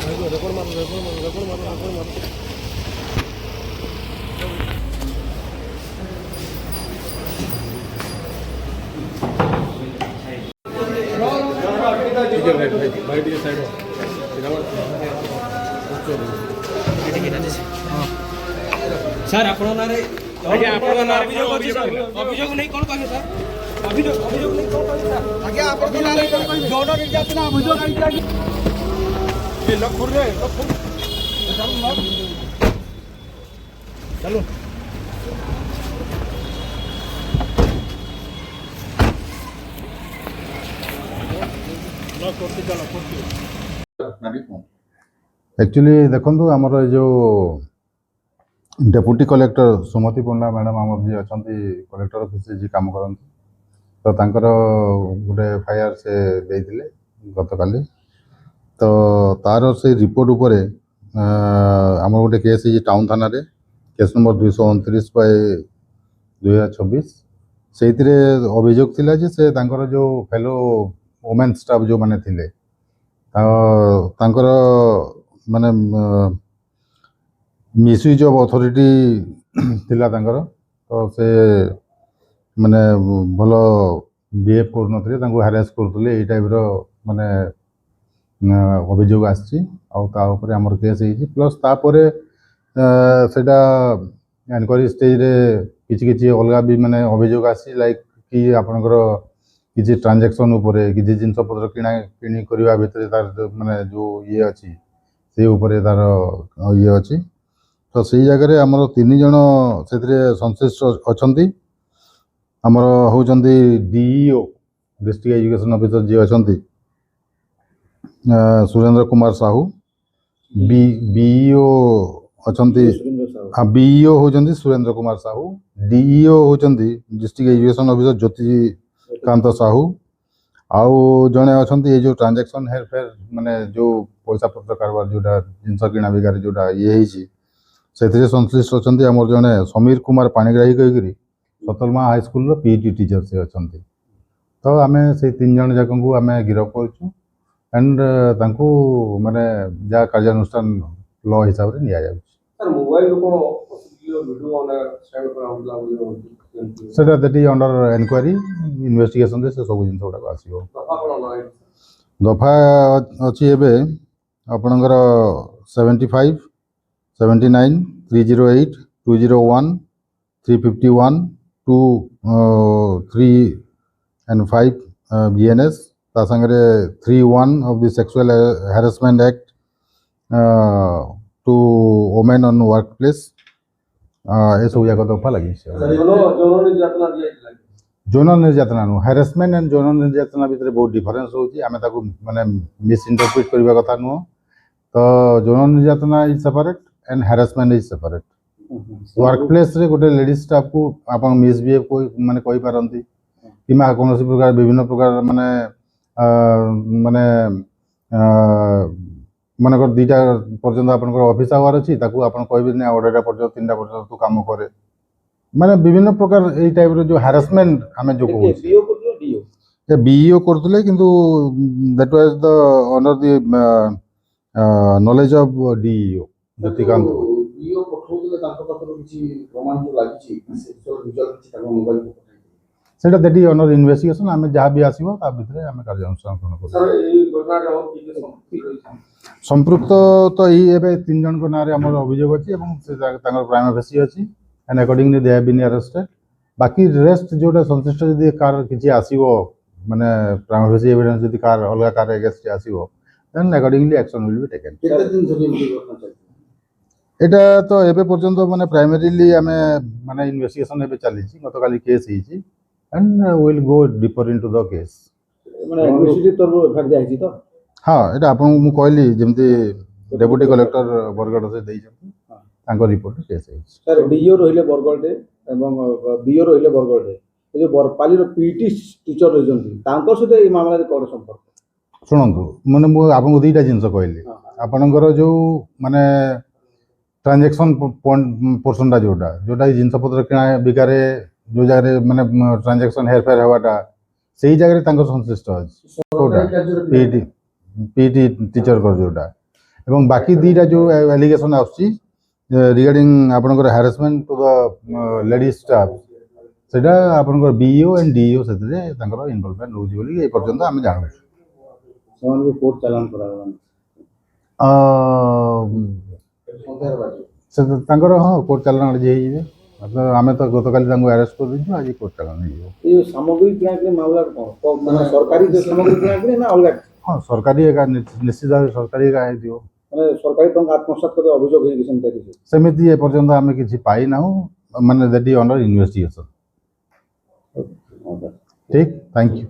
भाई T side sir आपण नारे आज्ञा आपण नारे अभियोग नहीं कोन कहि सर अभियोग नहीं कोन कहि सर आज्ञा आपण नारे जोन निर्यातना अभियोग आज्ञा ये लखुर रे लखुर चलो एक्चुअली देखो आमर जो डेप्यूटी कलेक्टर सुमति पंडा मैडम आम जी अच्छा कलेक्टर ऑफिस जी कम करती तो तांकर गोटे एफआईआर से देते गतकाली तो तार से रिपोर्ट उपर आम गोटे केस टाउन थाना रे केस नंबर 229/2024 से अभियोग थिला जे से तांकर जो फेलो वोमेन स्टाफ जो माने थिले तांकर माने मिसयूज ऑफ अथॉरिटी थिला तांकर तो से माने भलो बिहेव कर नथिले तांको हैरेस करथले ए टाइप रो माने अभियोग आछि आ ता ऊपर हमर केस हेछि प्लस ता परे सेटा एनक्वायरी स्टेज रे किछि अलगा भी माने अभियोग आछि लाइक कि आपनकर किसी ट्रांजेक्शन उपरे किसी जिनस पत्र किणा किणी करबा भितर तार माने जो ये अछि से उपरे तार ये अछि तो सही जगह रे हमर 3 जण सेतरे संश्लिष्ट अछंती हमर होचंती डीईओ डिस्ट्रिक्ट एजुकेशन ऑफिसर जी अछंती सुरेंद्र कुमार साहू बीईओ अछंती हां बीईओ होचंती सुरेंद्र कुमार साहू डीईओ होचंती district education officer Jyoti Kant Sahu आउ जड़े अच्छा ये जो ट्रांजेक्शन हेर फेर माने जो पैसा पत्र कारबार जोटा जिनस किणा बिकार जोटा ये से संश्लिष्ट अच्छा आम जड़े समीर कुमार पाणीग्राही कहीकि Satlama high school PT teacher से अच्छा तो आम से 3 जन जाक आम गिरफ कर एंड माने जहाँ कार्यानुष्ठान लॉ हिसाब से नि सेटा that is under enquiry investigation से सब जिन गुड़ा आसो दफा अच्छी एवं आपणकर 75, 79, 308, 201, 351, 2, 3 and 5 BNS ता संगे 3(1) of the Sexual Harassment Act to women on workplace ये सब जाक दफा लगी যৌন निर्यातना नु हारासमेंट एंड যৌন निर्यातना भितर बहुत डिफरेंस होची आमे ताको माने मिस इंटरप्रेट करबा कथा नु तो যৌন निर्यातना is separate and harassment is separate work place रे गोटे लेडीज स्टाफ को आपन मिसबिहेव कोई माने कोई पारंती किमा कोनोसी प्रकार विभिन्न प्रकार माने माने मनकर 2टा पर्यंत आपनकर ऑफिस आवर अछि ताको आपन कहबे नै ऑर्डरटा पर्यंत 3टा पर्यंत तू काम करे माने विभिन्न प्रकार ए टाइप रो जो हारासमेंट हमें जो को बीओ करथले डीओ ये बीओ करथले किंतु that was the honour the knowledge of DO Jyotikant BO पठौले ताको पाखर किछि प्रमाण जो लागिछि सेक्सुअल रिजल्ट किछि ताको मोबाइल को सेटा दैट इज ऑनर इन्वेस्टिगेशन हमें जहां भी आसीबो ता भितरे हमें कार्यानुष्ठान करनो सर ए घटना रे और की संपृक्त तो ये एबे 3 जन को नारे हमर अभियोग अछि एवं से तांगर प्राइम फेसी अछि and accordingly they have been arrested बाकी रेस्ट जोटा संश्लिष्ट यदि कार किछि आसीबो माने प्राइम फेसी एविडेंस यदि कार अलगा कार अगेंस्ट आसीबो then accordingly action will be taken केते दिन से इम्प्लीमेंट करना चाहिए एटा तो एबे पर्यंत माने प्राइमरीली हमें माने इन्वेस्टिगेशन एबे चली छि गतकाली केस हिछि and will go deeper into the case माने यूनिवर्सिटी तरफ एफआईआर दिया छि तो हां एटा आपन मु कहली जेमति डेप्यूटी कलेक्टर बरगड़ से देइ छथि तांको रिपोर्ट केस है सर डीओ रहिले बरगड़ दे एवं बीओ रहिले बरगड़ दे जो बरपाली रो पीटी टीचर रहिजंती तांको सते ए मामला रे कोन संपर्क सुनंतु माने मु आपन 2टा जिंस कहली आपनकर जो माने ट्रांजैक्शन पोर्शनटा जोटा जिनस पत्र किना बिकारे जो जगह माने ट्रांजैक्शन हेर फेर हवाटा सही जगह तांको संश्लिष्ट अछि कोटा पीटी टीचर कर जोटा এবং বাকি দুইটা ଯେଉଁ ଆଲିଗେସନ୍ ଆସୁଛି ରିଗାର୍ଡିଂ ଆପଣଙ୍କର harassment to the ladies staff ସେଇଟା ଆପଣଙ୍କର ବିଇଓ ଆଣ୍ଡ ଡିଇଓ ସେଥିରେ ତାଙ୍କର ଇନଭଲଭମେଣ୍ଟ ରହୁଛି ବୋଲି ଏ ପର୍ଯ୍ୟନ୍ତ ଆମେ ଜାଣୁଛୁ। ସେମାନଙ୍କୁ କୋର୍ଟ ଚାଲାଣ କରାଗଲା ସେ ତାଙ୍କର ହଁ କୋର୍ଟ ଚାଲାଣ ଆଜି ହେଇଯିବେ। ଆମେ ତ ଗତକାଲି ତାଙ୍କୁ ଆରେଷ୍ଟ କରିଦେଇଛୁ, ଆଜି କୋର୍ଟ ଚାଲାଣ ହେଇଯିବ। ଏଇ ସାମଗ୍ରୀ କିଣାକିଣି ମାମଲା କ'ଣ ମାନେ ସରକାରୀ ସାମଗ୍ରୀ କିଣାକିଣି ନା ଅଲଗା? ହଁ ସରକାରୀ ଏକା ନିଶ୍ଚିତ ଭାବେ ସରକାରୀ ଏକା ହେଇଥିବ। ମାନେ ସରକାରୀ ଟଙ୍କା ଆତ୍ମସାତ କରିବା ଅଭିଯୋଗ ହେଇକି ସେମିତି ଏପର୍ଯ୍ୟନ୍ତ ଆମେ କିଛି ପାଇନାହୁଁ, ମାନେ ଦ୍ୟାଟ୍ ଇଜ୍ ଅଣ୍ଡର ଇନଭେଷ୍ଟିଗେସନ୍। ଠିକ୍, ଥ୍ୟାଙ୍କ ୟୁ।